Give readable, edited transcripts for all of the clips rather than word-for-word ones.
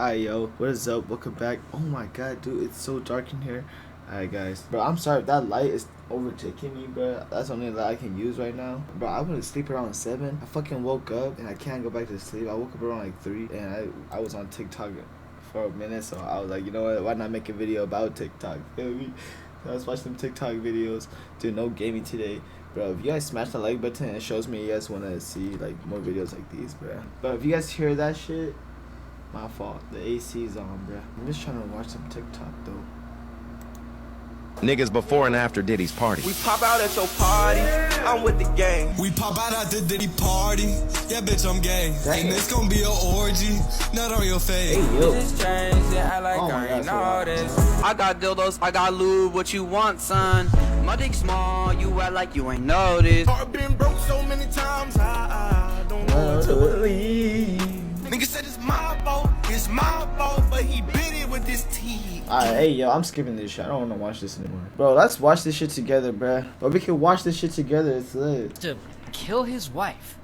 Alright, yo, what is up? Welcome back. Oh my god, dude, it's so dark in here. Alright, guys. Bro, I'm sorry if that light is overtaking me, bro. That's the only light I can use right now. Bro, I went to sleep around 7. I fucking woke up and I can't go back to sleep. I woke up around like 3 and I was on TikTok for a minute, so I was like, you know what? Why not make a video about TikTok? Feel me? So I was watching some TikTok videos. Dude, no gaming today. Bro, if you guys smash the like button, it shows me you guys want to see like more videos like these, bro. But if you guys hear that shit, my fault. The AC's on, bruh. I'm just trying to watch some TikTok, though. Niggas before and after Diddy's party. We pop out at your party, I'm with the gang. We pop out at the Diddy party, yeah bitch I'm gay. Dang. And it's gonna be an orgy, not on your face. Hey, yo. This change, yeah, I like Oh my I ain't God, so noticed. I got dildos, I got lube, what you want, son? My dick small, you act like you ain't noticed. Heart been broke so many times, I don't know what to believe. Nigga said it's my fault, but he bit it with his teeth. Alright, hey, yo, I'm skipping this shit. I don't want to watch this anymore. Bro, let's watch this shit together, bruh. But we can watch this shit together. It's lit. To kill his wife.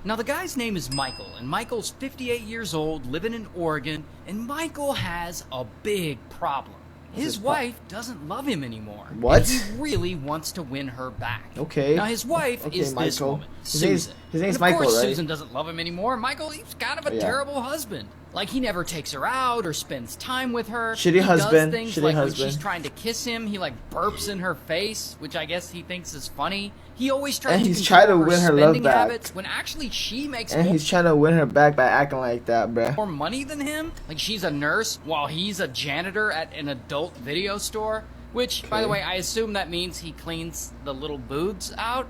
Now the guy's name is Michael, and Michael's 58 years old, living in Oregon, and Michael has a big problem. His wife doesn't love him anymore. What? And he really wants to win her back. Okay. Now his wife Okay, is this Michael. woman, His name's- Susan. his name's and of Michael, course, right? Susan doesn't love him anymore. Michael, he's kind of a Yeah. terrible husband. Like, he never takes her out or spends time with her. Shitty He husband. does things Shitty like husband. when she's trying to kiss him, he like burps in her face, which I guess he thinks is funny. He always tries And to he's control trying to her win her love spending back. habits when actually she makes And more he's trying to win her back by acting like that, bruh. more money than him. Like, she's a nurse while he's a janitor at an adult video store. Which, by the Okay. way, I assume that means he cleans the little boobs out.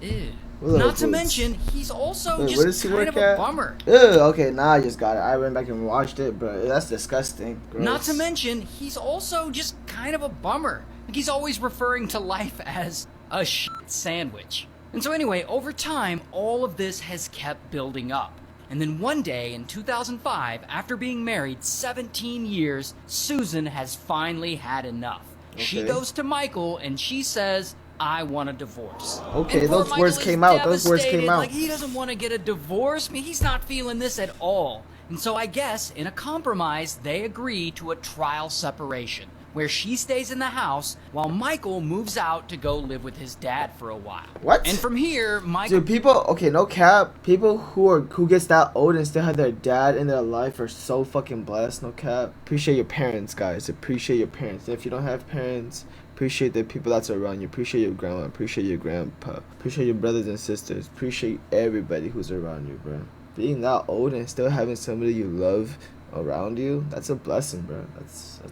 Ew. What little Not to boobs? mention, he's also Wait, where does just he kind work of a at? bummer. Ew, okay, now I just got it. I went back and watched it, bro. That's disgusting. Gross. Not to mention, he's also just kind of a bummer. Like, he's always referring to life as a shit sandwich. And so anyway, over time, all of this has kept building up. And then one day in 2005, after being married 17 years, Susan has finally had enough. She Okay. goes to Michael and she says, I want a divorce. Okay, And poor those Michael words is came out. Those words came devastated. out. Like, he doesn't want to get a divorce. I mean, he's not feeling this at all. And so I guess, in a compromise, they agree to a trial separation, where she stays in the house while Michael moves out to go live with his dad for a while. What? And from here, Michael... Dude, people, okay, no cap. People who gets that old and still have their dad in their life are so fucking blessed. No cap. Appreciate your parents, guys. Appreciate your parents. If you don't have parents, appreciate the people that's around you. Appreciate your grandma. Appreciate your grandpa. Appreciate your brothers and sisters. Appreciate everybody who's around you, bro. Being that old and still having somebody you love around you, that's a blessing, bro.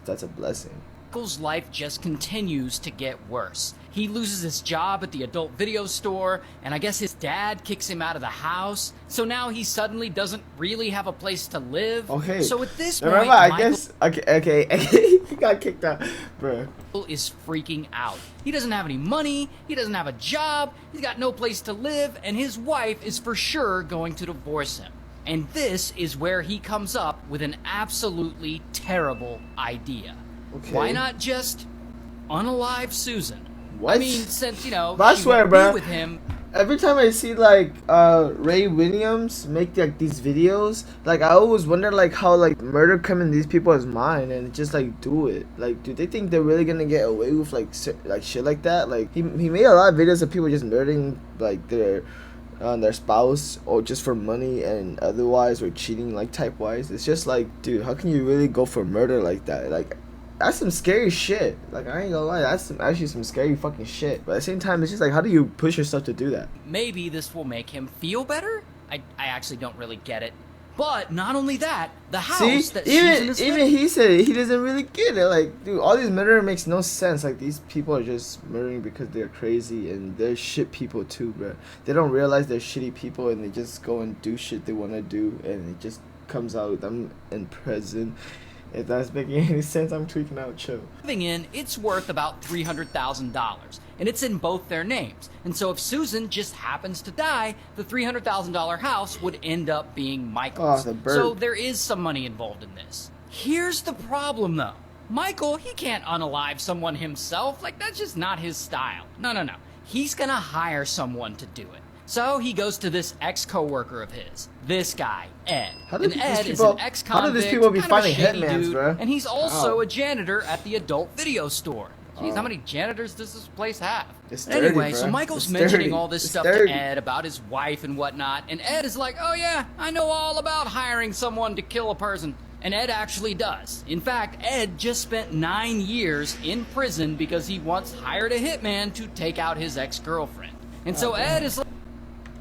That's a blessing. Michael's life just continues to get worse. He loses his job at the adult video store, and I guess his dad kicks him out of the house. So now he suddenly doesn't really have a place to live. Okay. So at this point, Remember, I Michael guess. Okay. He got kicked out, bro. is freaking out. He doesn't have any money, he doesn't have a job, he's got no place to live, and his wife is for sure going to divorce him. And this is where he comes up with an absolutely terrible idea. Okay. Why not just unalive Susan? What? I mean, since, you know, But I she swear, would be bruh. with him. Every time I see like Ray Williams make like these videos, like I always wonder like how like murder come in these people's mind and just like do it. Like, do they think they're really gonna get away with like shit like that? Like he made a lot of videos of people just murdering like their spouse or just for money and otherwise or cheating like type wise. It's just like, dude, how can you really go for murder like that? Like, that's some scary shit. Like, I ain't gonna lie, that's actually some scary fucking shit. But at the same time, it's just like, how do you push yourself to do that? Maybe this will make him feel better? I actually don't really get it. But not only that, the house See, that Susan is even living he said he doesn't really get it. Like, dude, all these murder makes no sense. Like, these people are just murdering because they're crazy and they're shit people too, bro. They don't realize they're shitty people and they just go and do shit they want to do and it just comes out with them in prison. If that's making any sense, I'm tweaking out, chill. living in, it's worth about $300,000, and it's in both their names. And so if Susan just happens to die, the $300,000 house would end up being Michael's. Oh, the burp. So there is some money involved in this. Here's the problem, though. Michael, he can't unalive someone himself. Like, that's just not his style. No. He's gonna hire someone to do it. So he goes to this ex-coworker of his, this guy, Ed. How And did Ed these is people- an how ex-convict, do these people be kind of a finding shady hitmans, dude, bro? and he's also Wow. a janitor at the adult video store. Jeez, how many janitors does this place have? It's But dirty, anyway, so bro. Michael's It's mentioning dirty. all this It's stuff dirty. to Ed about his wife and whatnot, and Ed is like, oh yeah, I know all about hiring someone to kill a person. And Ed actually does. In fact, Ed just spent 9 years in prison because he once hired a hitman to take out his ex-girlfriend. And so Ed is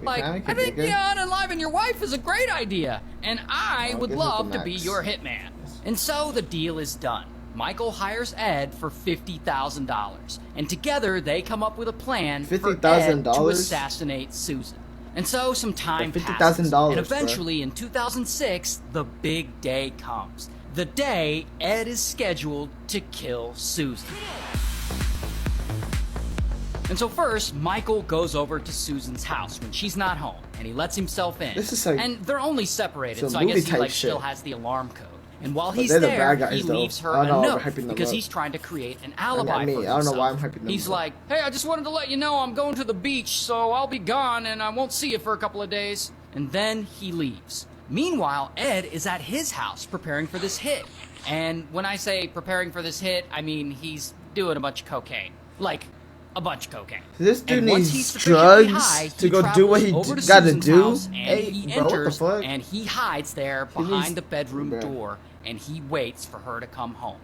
like, I think, yeah, unaliving your wife is a great idea, and I would guess it's love the to be max. your hitman. And so the deal is done. Michael hires Ed for $50,000, and together they come up with a plan for Ed to $50,000? assassinate Susan. And so some time For passes, $50,000, and eventually in 2006, the big day comes. The day Ed is scheduled to kill Susan. And so first, Michael goes over to Susan's house when she's not home, and he lets himself in. This is like and they're only separated, some so I guess he movie-type like shit. still has the alarm code. And while But he's they're the there, bad guys, he though. leaves her I a don't know, note we're hyping them because up. he's trying to create an alibi me. for I don't know why I'm himself. hyping them He's up. like, hey, I just wanted to let you know I'm going to the beach, so I'll be gone and I won't see you for a couple of days. And then he leaves. Meanwhile, Ed is at his house preparing for this hit. And when I say preparing for this hit, I mean he's doing a bunch of cocaine. Like, a bunch of cocaine. This dude And once needs he's sufficiently drugs high, to he go do what he travels over to gotta Susan's do? house, and Hey, he bro, what the enters fuck? and he hides there He behind needs- the bedroom Bruh. door, and he waits for her to come home.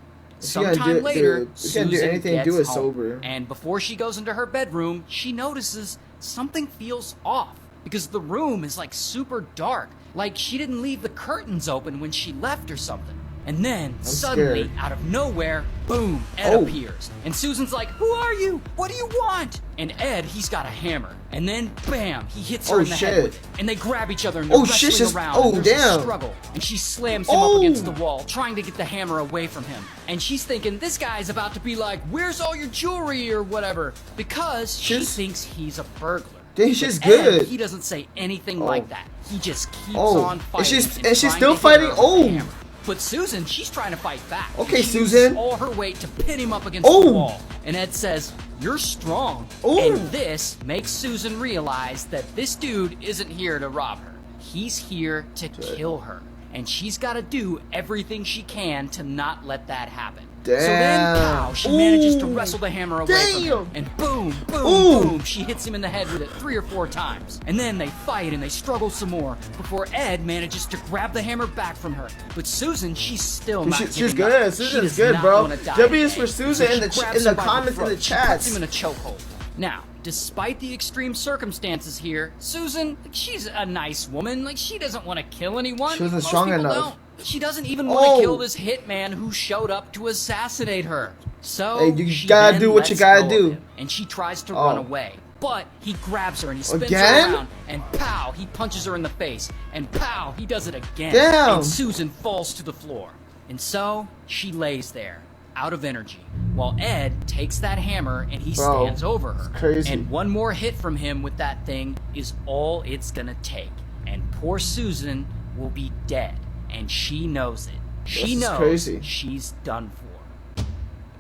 If you gotta Sometime do- later, dude, if you gotta do Susan anything, gets do it home, sober. and before she goes into her bedroom, she notices something feels off because the room is like super dark, like she didn't leave the curtains open when she left or something. And then, suddenly, scared. out of nowhere, boom, Ed Oh. appears. And Susan's like, who are you? What do you want? And Ed, he's got a hammer. And then, bam, he hits her Oh, in the head shit. with it. And they grab each other and they're Oh, shit, wrestling just- around. oh, and there's damn. a struggle. And she slams him Oh. up against the wall, trying to get the hammer away from him. And she's thinking, this guy's about to be like, where's all your jewelry or whatever? Because she She's- thinks he's a burglar. Dang, But she's Ed, good. he doesn't say anything Oh. like that. He just keeps Oh. on And fighting. she's trying still to hit fighting? her with the Oh. hammer. But Susan, she's trying to fight back. Okay, She Susan. uses all her weight to pin him up against Oh. the wall. And Ed says, you're strong. Oh. And this makes Susan realize that this dude isn't here to rob her. He's here to kill her. And she's got to do everything she can to not let that happen. So then, Damn. pow, she manages to Ooh. wrestle the hammer away from him. Damn. And boom, boom, Ooh. boom, she hits him in the head with it 3 or 4 times. And then they fight and they struggle some more before Ed manages to grab the hammer back from her. But Susan, she's still not She's giving good. up. She Susan's does good, not bro. wanna die W is today. for Susan So in she the grabs in the him by comments in the throat. She puts chats. him in a chokehold. Now, despite the extreme circumstances here, Susan, she's a nice woman. Like, she doesn't want to kill anyone. She wasn't Most strong people enough. don't. She doesn't even want Oh. to kill this hitman who showed up to assassinate her. So Hey, you she gotta then do what you lets gotta go of do. him, and she tries to Oh. run away. But he grabs her and he spins Again? her around, and pow, he punches her in the face, and pow, he does it again. Damn. And Susan falls to the floor. And so she lays there, out of energy, while Ed takes that hammer and he Bro, stands over her. it's crazy. And one more hit from him with that thing is all it's gonna take. And poor Susan will be dead, and she knows it. She This is knows crazy. she's done for.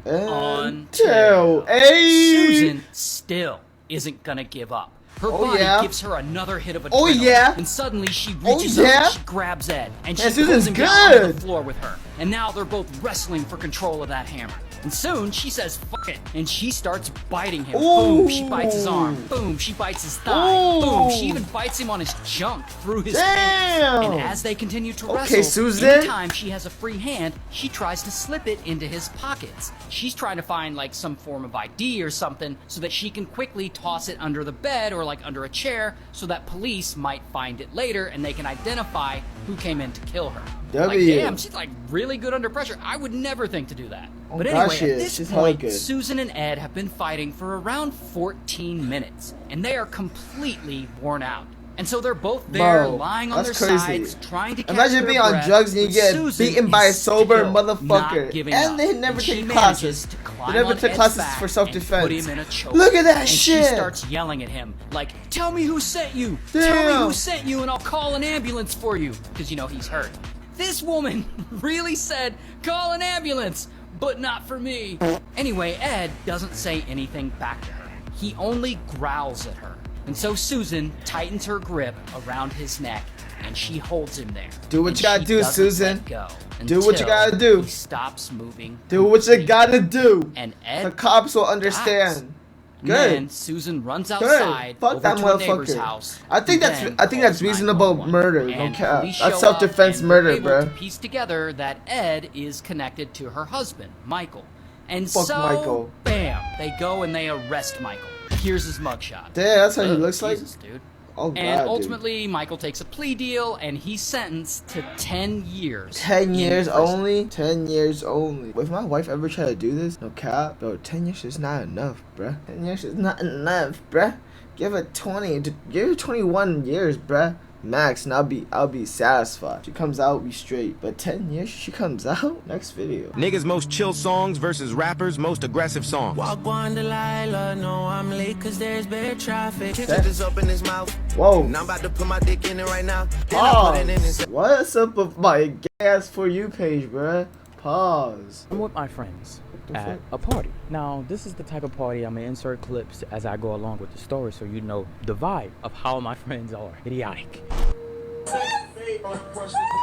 And Until hey. Susan still isn't gonna give up. Her Oh, body yeah. gives her another hit of adrenaline. Oh, yeah. And suddenly she Oh, reaches yeah. up and she grabs Ed. And she And pulls Susan's him down onto good. the floor with her. And now they're both wrestling for control of that hammer. And soon she says, fuck it. And she starts biting him. Boom, she bites his arm. Boom, she bites his thigh. Boom, she even bites him on his junk through his pants. Damn. And as they continue to Okay, wrestle, Susan. anytime she has a free hand, she tries to slip it into his pockets. She's trying to find like some form of ID or something so that she can quickly toss it under the bed or like under a chair so that police might find it later and they can identify who came in to kill her. Like, W. damn, she's like really good under pressure. I would never think to do that. Oh, But gosh, anyway, she at is. this She's hella point, good. Susan and Ed have been fighting for around 14 minutes, and they are completely worn out. And so they're both there, Bro, lying on their that's crazy. sides, trying to catch Imagine their being on breath, drugs and you but get Susan beaten by a is sober still motherfucker. not giving And up. they never she take manages classes. to They climb never on took Ed's classes back for and self-defense. put him in a choke. Look at that and shit. She starts yelling at him, like, tell me who sent you. Tell me Damn. who sent you and I'll call an ambulance for you. Because, you know, he's hurt. This woman really said, call an ambulance, but not for me. Anyway, Ed doesn't say anything back to her. He only growls at her. And so Susan tightens her grip around his neck and she holds him there. Do what And you gotta she do, doesn't Susan. let go Do what you until gotta do. He stops moving. Do what you gotta do. And Ed The cops will dies. understand. And Good. then Susan runs outside Fuck over that to a neighbor's motherfucker. house. I think and that's then that's calls reasonable 911. murder. No And cap. police That's show self-defense up, and murder, they're able bro. to piece together that Ed is connected to her husband, Michael. And Fuck so, Michael. bam, they go and they arrest Michael. Here's his mugshot. Damn, that's how he Ugh, looks like. Jesus, dude. Oh god, And dude. ultimately, Michael takes a plea deal, and he's sentenced to 10 years. 10 in years prison. only? 10 years only. If my wife ever tried to do this, no cap, bro, 10 years is not enough, bruh. 10 years is not enough, bruh. Give it 20, give it 21 years, bruh. Max, and I'll be satisfied. She comes out, we straight. But 10 years, she comes out? Next video. Niggas most chill songs versus rappers most aggressive songs. Walk on Delilah, no, I'm late cause there's bad traffic. Check That- this up in his mouth. Whoa. And I'm about to put my dick in it right now. And I put it in his. Pause. What's up with my gay ass For You page, bruh? Pause. I'm with my friends The at fuck? a party. Now, this is the type of party I'm gonna insert clips as I go along with the story so you know the vibe of how my friends are. Idiotic.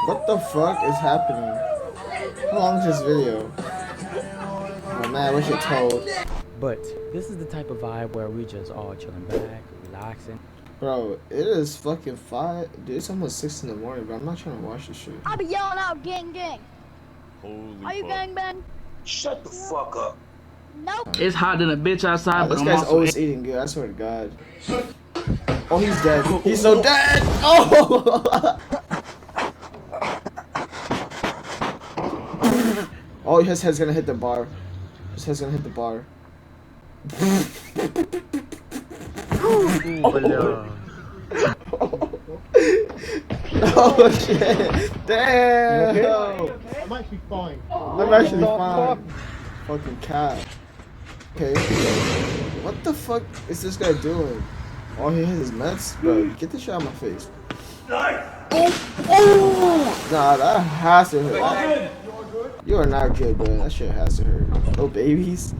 What the fuck is happening? How long is this video? Oh man, I wish it told. But this is the type of vibe where we just all chilling back, relaxing. Bro, it is fucking 5. Dude, it's almost 6 in the morning, bro. I'm not trying to watch this shit. I'll be yelling out, gang, gang. Are you gang bang? Shut the fuck up. Nope. It's hot than a bitch outside, Oh, but this I'm guy's also always eating good, I swear to God. Oh, he's dead. He's so dead! Oh! Oh, his head's gonna hit the bar. His head's gonna hit the bar. Oh shit! Damn! I'm actually fine. I'm actually fine. Fucking cat. Okay. What the fuck is this guy doing? Oh, he has his meds? Bro, get this shit out of my face. Oh! Nah, that has to hurt. You are not good, bro. That shit has to hurt. No babies.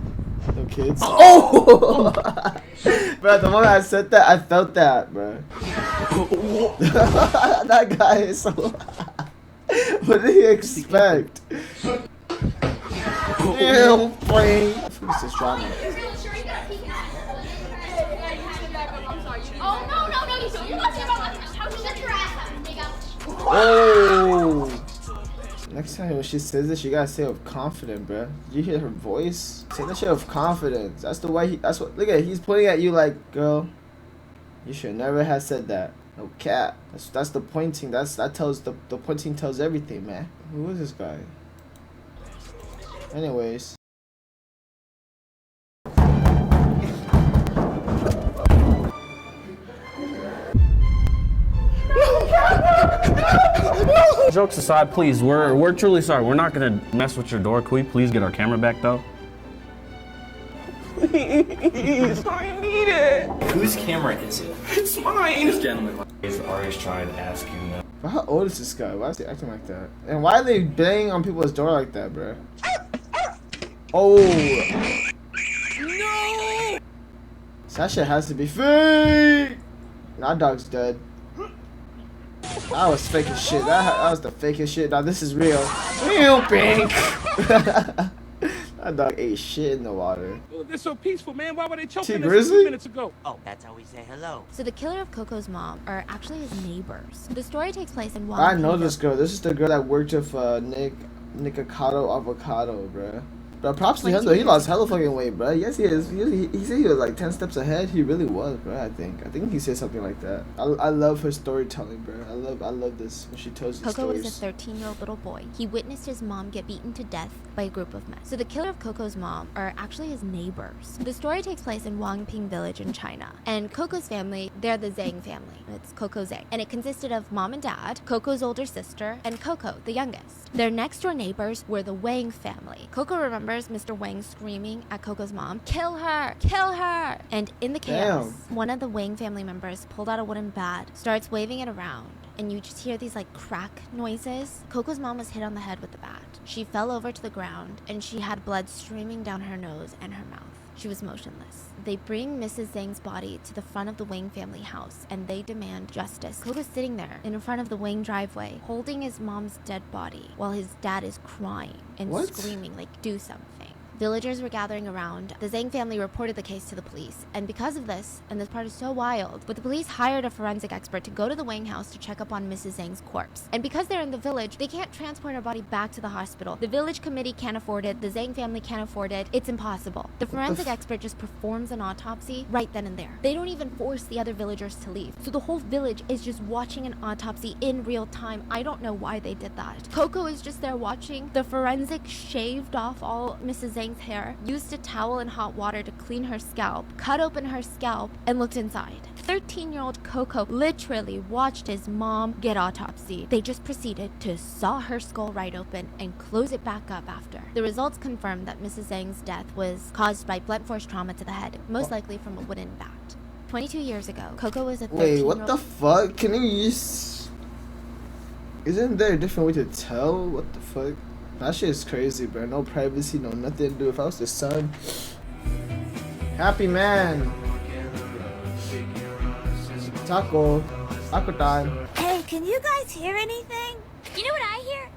No kids. Oh! Bro, the moment I said that, I felt that, bro. That guy is so... What did he expect? Ew, brain. Who's this drama? Oh, no, you don't. You're not talking about how to shut your ass up, nigga. Oh! Next time when she says this, you gotta say it with confidence, bro. Did you hear her voice? Say that shit with confidence. That's the way he. That's what. Look at. He's pointing at you like, girl. You should never have said that. No cap. That's the pointing. That tells the pointing tells everything, man. Who is this guy? Anyways. Jokes aside, please, we're truly sorry. We're not gonna mess with your door. Can we please get our camera back though? Please, I need it. Whose camera is it? It's mine. This gentleman is always trying to ask you now. Bro, how old is this guy? Why is he acting like that? And why are they banging on people's door like that, bro? Oh. No. That shit has to be fake. That dog's dead. That was fake as shit. That was the fakest shit. Now this is real. Real pink. That dog ate shit in the water. They're so peaceful, man. Why were they T choking us a Grizzly? few minutes ago? Oh, that's how we say hello. So the killer of Coco's mom are actually his neighbors. The story takes place in I know Washington. this girl. This is the girl that worked with Nick Avocado, bruh. But props to him though. He lost hella fucking weight, bruh. Yes, he is. He said he was like 10 steps ahead. He really was, bruh. I think he said something like that. I love her storytelling, bruh. I love this when she tells the Coco stories. was a 13-year-old little boy. He witnessed his mom get beaten to death by a group of men. So the killer of Coco's mom are actually his neighbors. The story takes place in Wangping village in China. And Coco's family, they're the Zhang family. It's Coco Zhang. And it consisted of mom and dad, Coco's older sister, and Coco, the youngest. Their next door neighbors were the Wang family. Coco remembers Mr. Wang screaming at Coco's mom, "Kill her! Kill her!" And in the chaos, one of the Wang family members pulled out a wooden bat, starts waving it around, and you just hear these like crack noises. Coco's mom was hit on the head with the bat. She fell over to the ground, and she had blood streaming down her nose and her mouth. She was motionless. They bring Mrs. Zhang's body to the front of the Wang family house and they demand justice. Coco's sitting there in front of the Wang driveway, holding his mom's dead body while his dad is crying and screaming like, do something. Villagers were gathering around. The Zhang family reported the case to the police, and because of this, and this part is so wild, but the police hired a forensic expert to go to the Wang house to check up on Mrs. Zhang's corpse. And because they're in the village, they can't transport her body back to the hospital. The village committee can't afford it, the Zhang family can't afford it. It's impossible. The forensic expert just performs an autopsy right then and there. They don't even force the other villagers to leave. So the whole village is just watching an autopsy in real time. I don't know why they did that. Coco is just there watching. The forensic shaved off all Mrs. Zhang's hair, used a towel and hot water to clean her scalp, cut open her scalp, and looked inside. 13-year-old Coco literally watched his mom get autopsied. They just proceeded to saw her skull right open and close it back up after. The results confirmed that Mrs. Zhang's death was caused by blunt force trauma to the head, most likely from a wooden bat. 22 years ago, Coco was a 13-year-old... Wait, what the fuck? Can you use... Isn't there a different way to tell? What the fuck? That shit is crazy, bro. No privacy, no nothing to do. If I was the son, happy man. Taco time. Hey, can you guys hear anything? You know what I hear?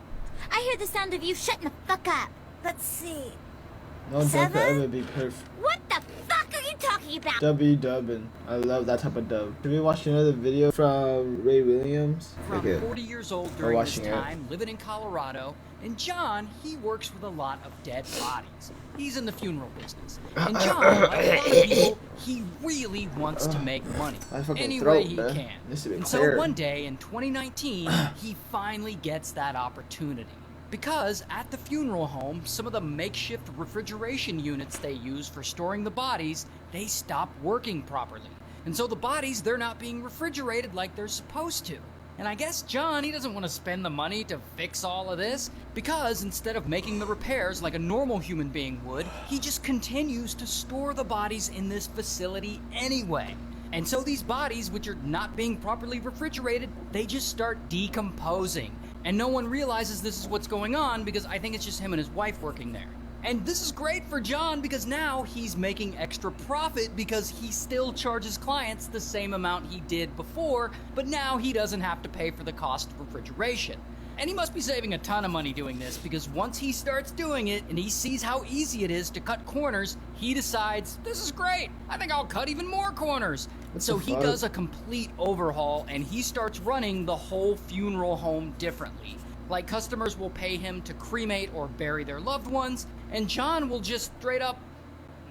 I hear the sound of you shutting the fuck up. Let's see. No dub could ever be perfect. What the fuck are you talking about? W dubbing. I love that type of dub. Have you watched another video from Ray Williams? From 40 years old during this time, living in Colorado, and John, he works with a lot of dead bodies. He's in the funeral business. And John, like a lot of people, he really wants to make money any way he can. And so one day in 2019, he finally gets that opportunity. Because at the funeral home, some of the makeshift refrigeration units they use for storing the bodies, they stop working properly. And so the bodies, they're not being refrigerated like they're supposed to. And I guess John, he doesn't want to spend the money to fix all of this, because instead of making the repairs like a normal human being would, he just continues to store the bodies in this facility anyway. And so these bodies, which are not being properly refrigerated, they just start decomposing. And no one realizes this is what's going on because I think it's just him and his wife working there. And this is great for John because now he's making extra profit because he still charges clients the same amount he did before, but now he doesn't have to pay for the cost of refrigeration. And he must be saving a ton of money doing this because once he starts doing it and he sees how easy it is to cut corners, he decides, this is great, I think I'll cut even more corners. So he does a complete overhaul and he starts running the whole funeral home differently. Like customers will pay him to cremate or bury their loved ones, and John will just straight up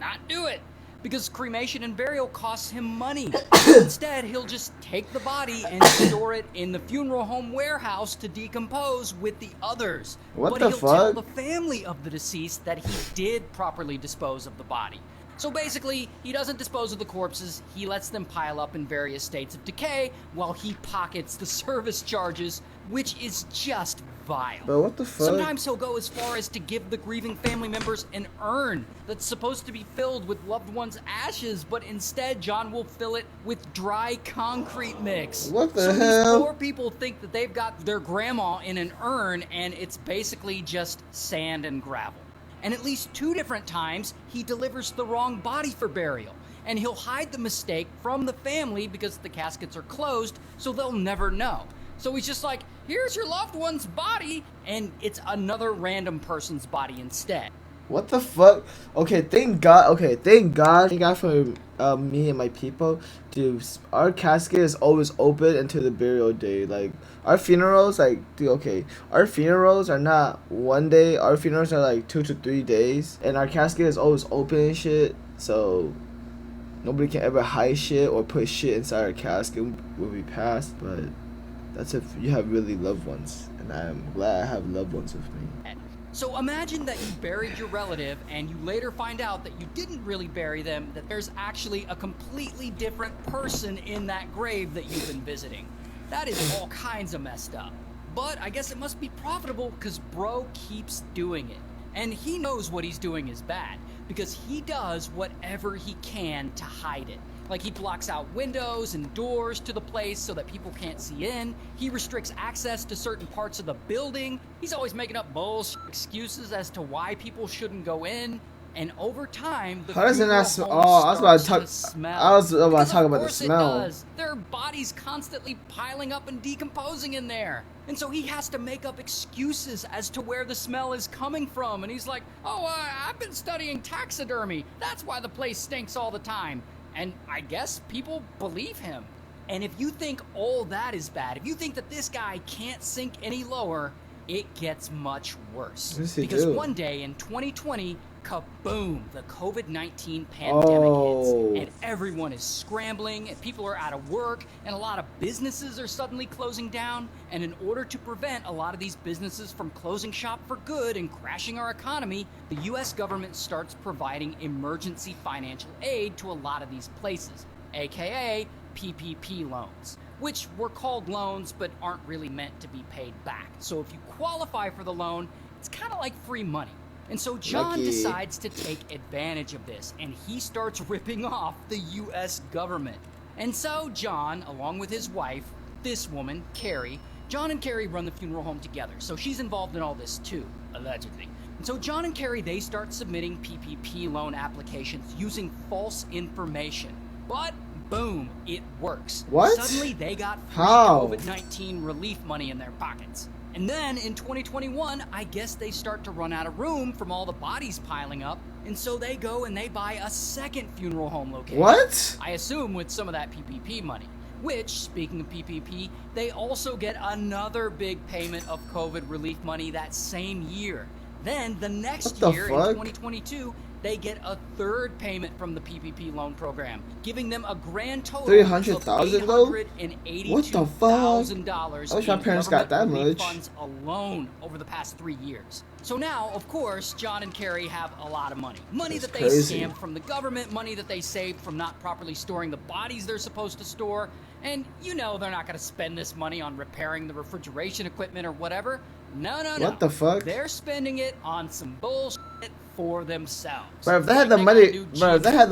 not do it. Because cremation and burial costs him money. Instead, he'll just take the body and store it in the funeral home warehouse to decompose with the others. What but the he'll tell fuck? the family of the deceased that he did properly dispose of the body. So basically, he doesn't dispose of the corpses, he lets them pile up in various states of decay while he pockets the service charges, which is just vile. But what the fuck? Sometimes he'll go as far as to give the grieving family members an urn that's supposed to be filled with loved ones' ashes, but instead John will fill it with dry concrete mix. What the so hell? These poor people think that they've got their grandma in an urn and it's basically just sand and gravel. And at least 2 different times, he delivers the wrong body for burial. And he'll hide the mistake from the family because the caskets are closed, so they'll never know. So he's just like, here's your loved one's body, and it's another random person's body instead. What the fuck? Okay, thank God. Thank God for me and my people. Dude, our casket is always open until the burial day. Like, our funerals, like, dude, okay, our funerals are not one day. Our funerals are like 2 to 3 days. And our casket is always open and shit. So, nobody can ever hide shit or put shit inside our casket when we pass. But that's if you have really loved ones. And I'm glad I have loved ones with me. So imagine that you buried your relative and you later find out that you didn't really bury them, that there's actually a completely different person in that grave that you've been visiting. That is all kinds of messed up. But I guess it must be profitable because bro keeps doing it. And he knows what he's doing is bad because he does whatever he can to hide it. Like he blocks out windows and doors to the place so that people can't see in. He restricts access to certain parts of the building. He's always making up bullshit excuses as to why people shouldn't go in. And over time, the How does it funeral not smell? home Oh, I was about to starts talk. smell. I was about Because to talk of about the course it smell. does. There are bodies constantly piling up and decomposing in there. And so he has to make up excuses as to where the smell is coming from. And he's like, oh, I've been studying taxidermy. That's why the place stinks all the time. And I guess people believe him. And if you think all that is bad, if you think that this guy can't sink any lower, it gets much worse. Because one day in 2020, kaboom, the COVID-19 pandemic hits, and everyone is scrambling, and people are out of work, and a lot of businesses are suddenly closing down. And in order to prevent a lot of these businesses from closing shop for good and crashing our economy, the US government starts providing emergency financial aid to a lot of these places, aka PPP loans, which were called loans but aren't really meant to be paid back. So if you qualify for the loan, it's kind of like free money. And so John decides to take advantage of this, and he starts ripping off the US government. And so John, along with his wife, this woman, Carrie, John and Carrie run the funeral home together, so she's involved in all this too, allegedly. And so John and Carrie, they start submitting PPP loan applications using false information. But boom, it works. What? Suddenly they got free COVID-19 relief money in their pockets. And then in 2021, I guess they start to run out of room from all the bodies piling up, and so they go and they buy a second funeral home location. What? I assume with some of that PPP money. Which, speaking of PPP, they also get another big payment of COVID relief money that same year. Then the next year, in 2022, they get a third payment from the PPP loan program, giving them a grand total $300,000 though? What the fuck? $882,000 I wish my parents got that much. funds alone over the past 3 years. So now, of course, John and Carrie have a lot of money. Money that they scammed from the government, money that they saved from not properly storing the bodies they're supposed to store. And you know they're not going to spend this money on repairing the refrigeration equipment or whatever. No. What the fuck? They're spending it on some bullshit for themselves. But if they had the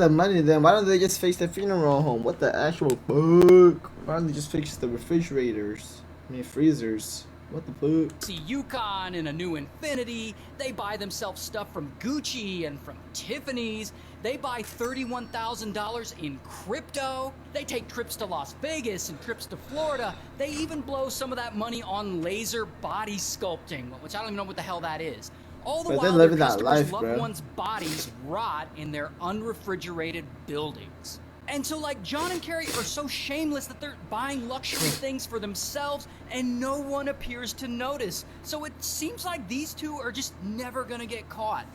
money, then why don't they just fix the funeral home? What the actual fuck? Why don't they just fix the refrigerators? I mean freezers. What the fuck? See Yukon in a new Infinity. They buy themselves stuff from Gucci and from Tiffany's. They buy $31,000 in crypto. They take trips to Las Vegas and trips to Florida. They even blow some of that money on laser body sculpting, which I don't even know what the hell that is. All the while, their customers' loved ones' bodies rot in their unrefrigerated buildings. And so, like, John and Carrie are so shameless that they're buying luxury things for themselves, and no one appears to notice. So it seems like these two are just never gonna get caught.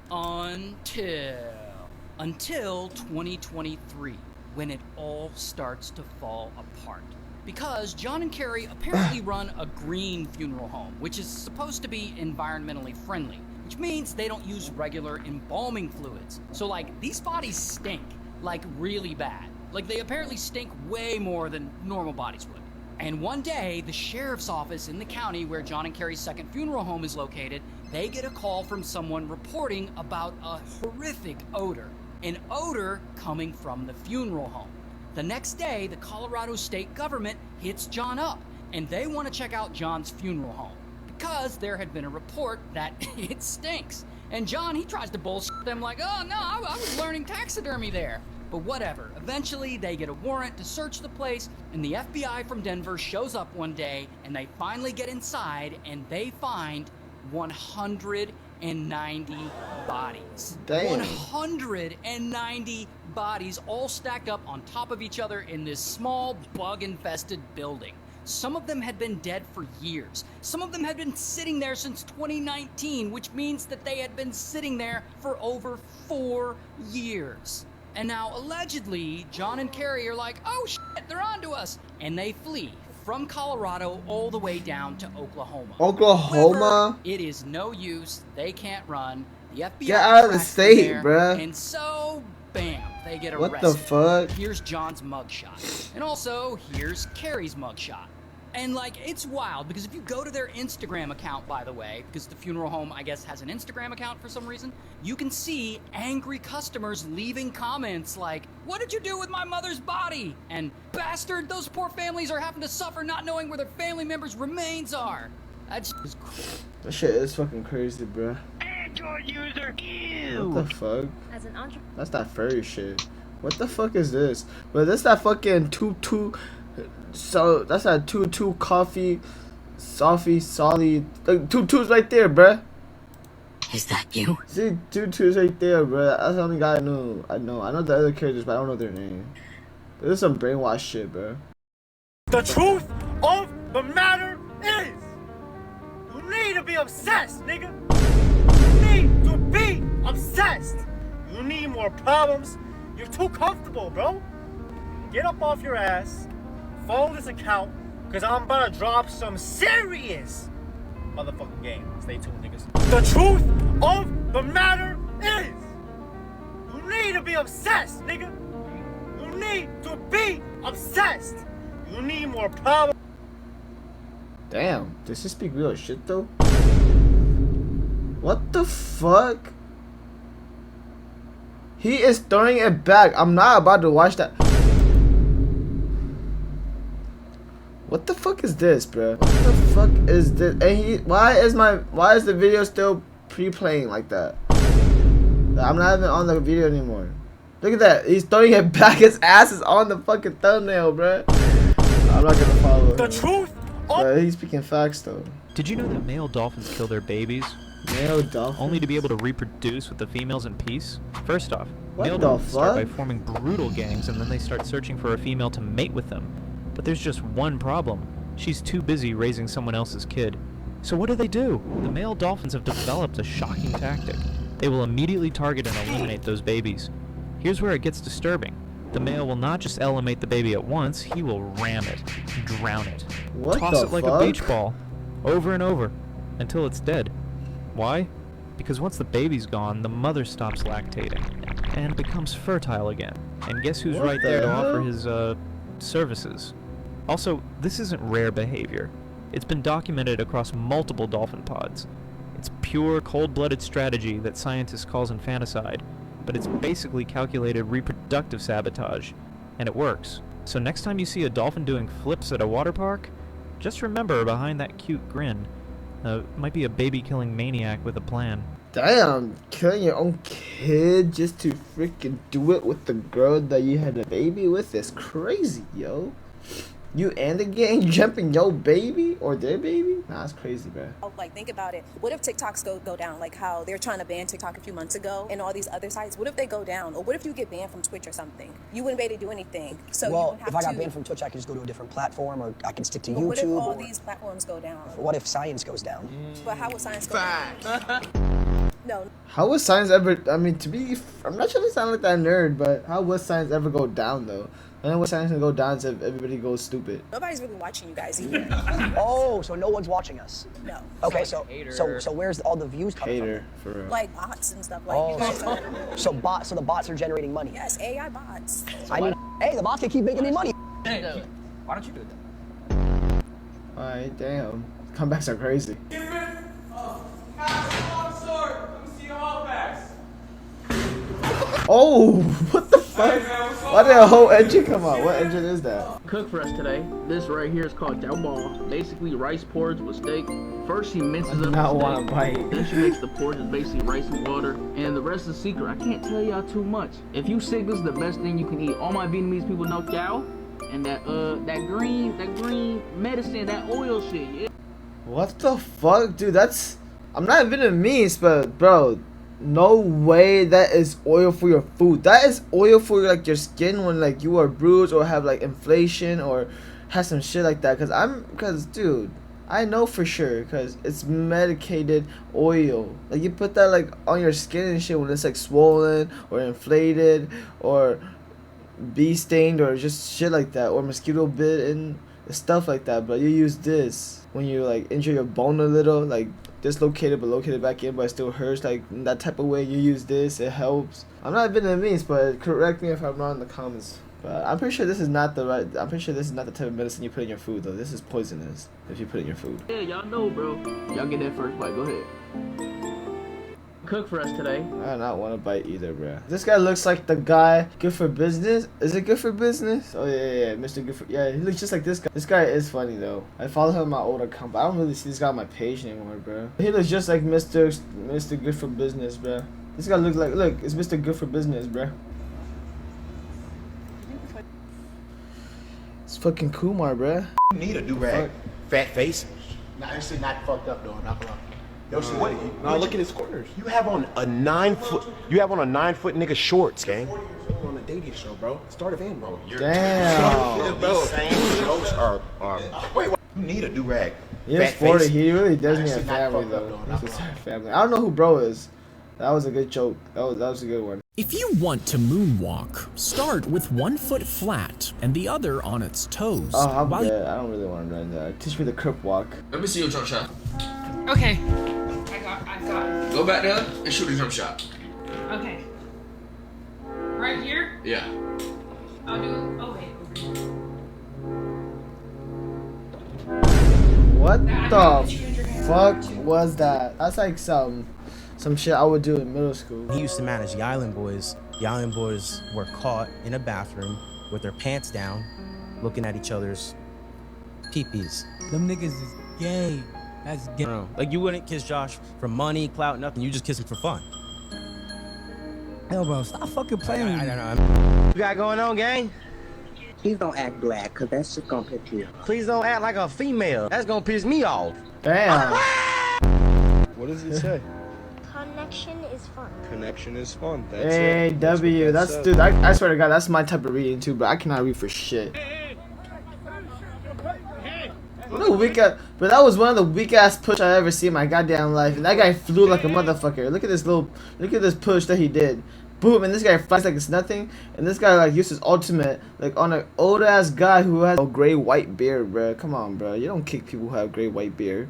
Until 2023, when it all starts to fall apart. Because John and Carrie apparently run a green funeral home, which is supposed to be environmentally friendly, which means they don't use regular embalming fluids. So, like, these bodies stink, like, really bad. Like, they apparently stink way more than normal bodies would. And one day, the sheriff's office in the county where John and Carrie's second funeral home is located, they get a call from someone reporting about a horrific odor. An odor coming from the funeral home. The next day, the Colorado state government hits John up, and they want to check out John's funeral home because there had been a report that it stinks. And John, he tries to bullshit them like, oh no, I was learning taxidermy there. But whatever, eventually they get a warrant to search the place, and the FBI from Denver shows up one day, and they finally get inside, and they find 190 bodies. Damn. 190 bodies all stacked up on top of each other in this small bug-infested building. Some of them had been dead for years. Some of them had been sitting there since 2019, which means that they had been sitting there for over 4 years. And now, allegedly, John and Carrie are like, oh shit, they're onto us. And they flee from Colorado all the way down to Oklahoma. Oklahoma? However, it is no use. They can't run. The FBI get out of the state, there, bruh. And so, bam, they get what arrested. The fuck? Here's John's mugshot. And also, here's Carrie's mugshot. And, like, it's wild, because if you go to their Instagram account, by the way, because the funeral home, I guess, has an Instagram account for some reason, you can see angry customers leaving comments like, what did you do with my mother's body? And, bastard, those poor families are having to suffer not knowing where their family members' remains are. That shit is cool. That shit is fucking crazy, bruh. What the fuck? That's that furry shit. What the fuck is this? But that's that fucking so that's that 2-2 coffee, Sophie, Solly. Like 2-2s right there, bruh. Is that you? See, 2-2s right there, bruh. That's the only guy I know. I know the other characters, but I don't know their name. But this is some brainwash shit, bruh. The truth of the matter is, you need to be obsessed, nigga. You need to be obsessed. You need more problems. You're too comfortable, bro. Get up off your ass, follow this account, because I'm about to drop some serious motherfucking game. Stay tuned, niggas. The truth of the matter is, you need to be obsessed, nigga. You need to be obsessed. You need more problems. Damn, does he speak real shit though? What the fuck? He is throwing it back. I'm not about to watch that. What the fuck is this, bro? What the fuck is this? And why is the video still pre-playing like that? I'm not even on the video anymore. Look at that. He's throwing it back. His ass is on the fucking thumbnail, bro. I'm not gonna follow him. The truth. But he's speaking facts though. Did you know that male dolphins kill their babies? Male dolphins? Only to be able to reproduce with the females in peace? First off, what male the dolphins start by fuck? forming brutal gangs and then they start searching for a female to mate with them. But there's just one problem. She's too busy raising someone else's kid. So what do? The male dolphins have developed a shocking tactic. They will immediately target and eliminate those babies. Here's where it gets disturbing. The male will not just eliminate the baby at once, he will ram it, drown it, What toss the it like fuck? a beach ball, over and over, until it's dead. Why? Because once the baby's gone, the mother stops lactating, and becomes fertile again. And guess who's What right there the to offer hell? his, services? Also, this isn't rare behavior. It's been documented across multiple dolphin pods. It's pure, cold-blooded strategy that scientists calls infanticide, but it's basically calculated reproductive sabotage, and it works. So next time you see a dolphin doing flips at a water park, just remember behind that cute grin, might be a baby-killing maniac with a plan. Damn, killing your own kid just to freaking do it with the girl that you had a baby with is crazy, yo. You and the gang jumping your baby or their baby? Nah, it's crazy, bro. Like, think about it. What if TikToks go down? Like how they're trying to ban TikTok a few months ago and all these other sites. What if they go down? Or what if you get banned from Twitch or something? You wouldn't be able to do anything. So well, you would have if I got banned from Twitch, I could just go to a different platform, or I could stick to but YouTube. what if all or these platforms go down? what if science goes down? But how would science go down? No. How would science ever, I mean, I'm not trying to sound like that nerd, but how would science ever go down, though? I know what science can go down if everybody goes stupid. Nobody's really watching you guys either. Oh, so no one's watching us? No. Okay, so where's all the views coming Hater, for real. Like bots and stuff. Like you guys are. So the bots are generating money. Yes, AI bots. I mean, hey, the bots can keep making me money. Why don't you do that? Alright, damn. Comebacks are crazy. Oh, what the fuck? Why did a whole engine come out? What engine is that? Cook for us today. This right here is called jiao ball. Basically rice porridge with steak. First she minces up the steak. Then she makes the porridge with basically rice and water. And the rest is secret. I can't tell y'all too much. If you sick, this is the best thing you can eat. All my Vietnamese people know jiao. And that green medicine, that oil shit, yeah. What the fuck, dude? I'm not Vietnamese, but bro, no way that is oil for your food. That is oil for like your skin when like you are bruised or have like inflation or have some shit like that. Cause dude, I know for sure, cause it's medicated oil. Like you put that like on your skin and shit when it's like swollen or inflated or bee stained or just shit like that or mosquito bit and stuff like that. But you use this when you like injure your bone a little, like dislocated but located back in but it still hurts, like in that type of way. You use this, it helps. I'm not Vietnamese, but correct me if I'm wrong in the comments. But I'm pretty sure this is not the type of medicine you put in your food though. This is poisonous if you put it in your food. Yeah, y'all know, bro. Y'all get that first bite. Go ahead. cook for us today. I do not want to bite either, bro. This guy looks like the guy Good for Business. Is it Good for Business? Oh yeah, Mr. Good for. Yeah, he looks just like this guy. This guy is funny though. I follow him on my old account, but I don't really see this guy on my page anymore, bro. He looks just like Mr. Good for Business, bro. This guy looks like, look, it's Mr. Good for Business, bro. It's fucking Kumar, bro. You need a do-rag. Fat face. Nah, this is not fucked up, though. Not wrong. Yo, so what? Now look at his corners. You have on a 9-foot. You have on a 9-foot nigga shorts, gang. On a dating show, bro. Start of end, bro. Damn. These same jokes are. Wait, what? You need a do-rag. He's 40. He really does need a family, though. He's a family. I don't know who bro is. That was a good joke. That was a good one. If you want to moonwalk, start with 1 foot flat and the other on its toes. Oh, I'm dead. I don't really want to run that. Teach me the crip walk. Let me see your jump shot. Okay. I got it. Go back there and shoot a jump shot. Okay. Right here? Yeah. I'll do. Oh wait. What the fuck was that? That's like some shit I would do in middle school. He used to manage the Island Boys. The Island Boys were caught in a bathroom with their pants down, looking at each other's peepees. Them niggas is gay. That's gay. Like you wouldn't kiss Josh for money, clout, nothing. You just kiss him for fun. Hell, bro, stop fucking playing with me. What you got going on, gang? Please don't act black, cause that's just gonna piss you off. Please don't act like a female. That's gonna piss me off. Damn. What does he say? Connection is fun. Connection is fun. That's hey, it. W. That's dude. I swear to God, that's my type of reading too, but I cannot read for shit. What a weak ass, but that was one of the weak ass push I ever seen in my goddamn life. And that guy flew like a motherfucker. Look at this push that he did. Boom, and this guy flies like it's nothing. And this guy like used his ultimate like on an old ass guy who has a gray white beard, bro. Come on, bro. You don't kick people who have gray white beard.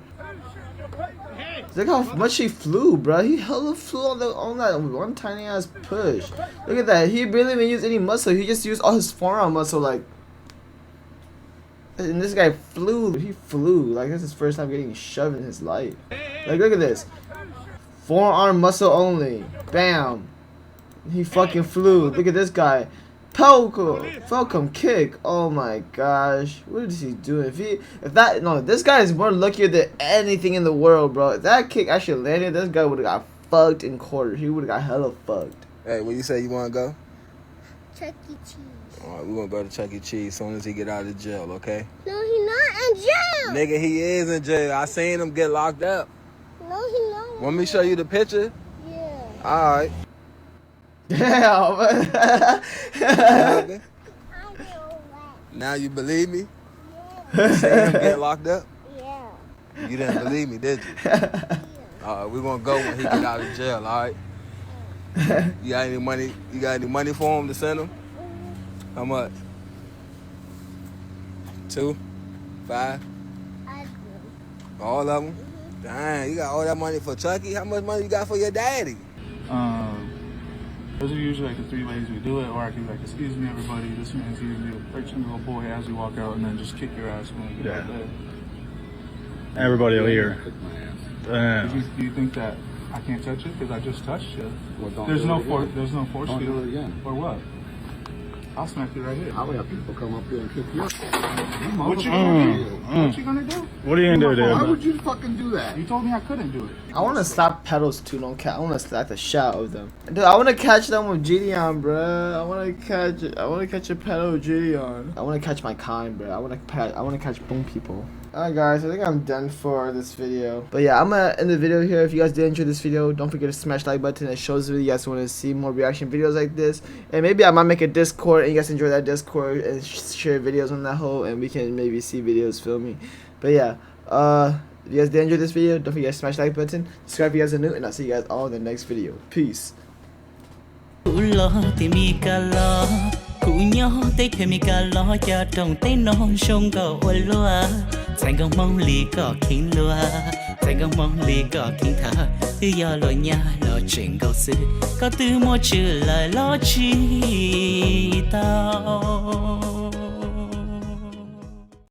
Look how much he flew, bro. He hella flew on that one tiny ass push. Look at that. He barely even used any muscle. He just used all his forearm muscle, like. And this guy flew. He flew. Like this is his first time getting shoved in his life. Like look at this. Forearm muscle only. Bam. He fucking flew. Look at this guy. Falcon kick. Oh my gosh. What is he doing? This guy is more luckier than anything in the world, bro. If that kick actually landed, this guy would have got fucked in quarters. He would have got hella fucked. Hey, when you say you want to go? Chuck E. Cheese. Alright, we're gonna go to Chuck E. Cheese as soon as he get out of jail, okay? No, he not in jail. Nigga, he is in jail. I seen him get locked up. No, he not. Want me to show you the picture? Yeah. Alright. Damn. Now you believe me? Yeah. You seen him get locked up? Yeah. You didn't believe me, did you? Alright, we're gonna go when he get out of jail, alright? You got any money? You got any money for him to send him? How much? 2? 5? All of them? Dang, you got all that money for Chucky? How much money you got for your daddy? Those are usually like the 3 ways we do it, or I can be like, excuse me everybody, this man's usually a 13-year-old boy as you walk out, and then just kick your ass when you get out there. Everybody will hear. Do you think that I can't touch it because I just touched you? Well, there's no force Don't field. do it again. Or what? I'll smack you right here. I'll have people come up here and kick you. What you gonna do? What you gonna do? What are you gonna do, dude? Why would you fucking do that? You told me I couldn't do it. I want to stop pedals too. Don't catch. I want to slap the shit out of them. Dude, I want to catch them with Gideon, bro. I want to catch a pedal with Gideon. I want to catch my kind, bro. I want to catch boom people. Alright guys, I think I'm done for this video. But yeah, I'm gonna end the video here. If you guys did enjoy this video, don't forget to smash the like button. It shows the video you guys want to see more reaction videos like this. And maybe I might make a Discord and you guys enjoy that Discord and share videos on that hole, and we can maybe see videos filming. But yeah, if you guys did enjoy this video, don't forget to smash the like button, subscribe if you guys are new, and I'll see you guys all in the next video. Peace. Cụ nhó tê khê mi ca lo cho trong tê non sông gò lúa Sài Gòn mong lì có kinh lúa Sài Gòn mong lì có kinh thả Tư do lo nhà lo chuyện gầu sư Có tư mô chữ lời lo chi tao